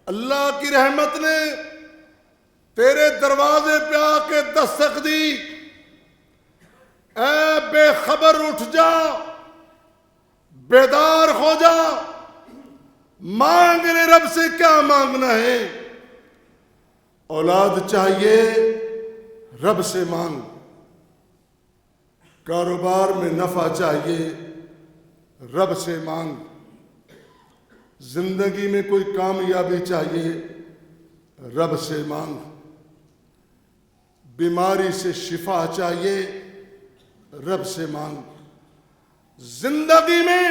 اللہ کی رحمت نے تیرے دروازے پہ آ کے دستک دی، اے بے خبر اٹھ جا، بیدار ہو جا، مانگ رے رب سے کیا مانگنا ہے؟ اولاد چاہیے رب سے مانگ، کاروبار میں نفع چاہیے رب سے مانگ، زندگی میں کوئی کامیابی چاہیے رب سے مانگ، بیماری سے شفا چاہیے رب سے مانگ، زندگی میں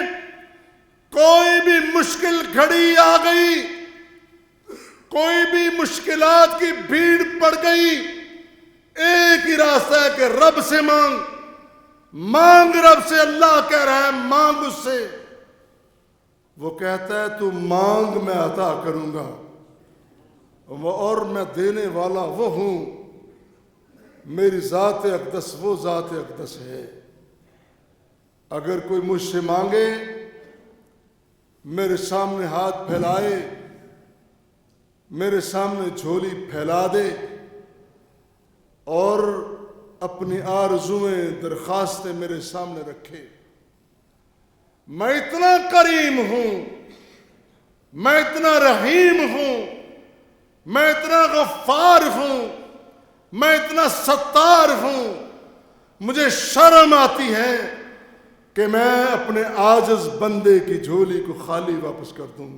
کوئی بھی مشکل گھڑی آ گئی، کوئی بھی مشکلات کی بھیڑ پڑ گئی، ایک ہی راستہ ہے کہ رب سے مانگ، مانگ رب سے۔ اللہ کہہ رہا ہے مانگ اس سے، وہ کہتا ہے تو مانگ میں عطا کروں گا، اور میں دینے والا وہ ہوں، میری ذات اقدس وہ ذات اقدس ہے۔ اگر کوئی مجھ سے مانگے، میرے سامنے ہاتھ پھیلائے، میرے سامنے جھولی پھیلا دے اور اپنی آرزویں درخواستیں میرے سامنے رکھے، میں اتنا کریم ہوں، میں اتنا رحیم ہوں، میں اتنا غفار ہوں، میں اتنا ستار ہوں، مجھے شرم آتی ہے کہ میں اپنے عاجز بندے کی جھولی کو خالی واپس کر دوں۔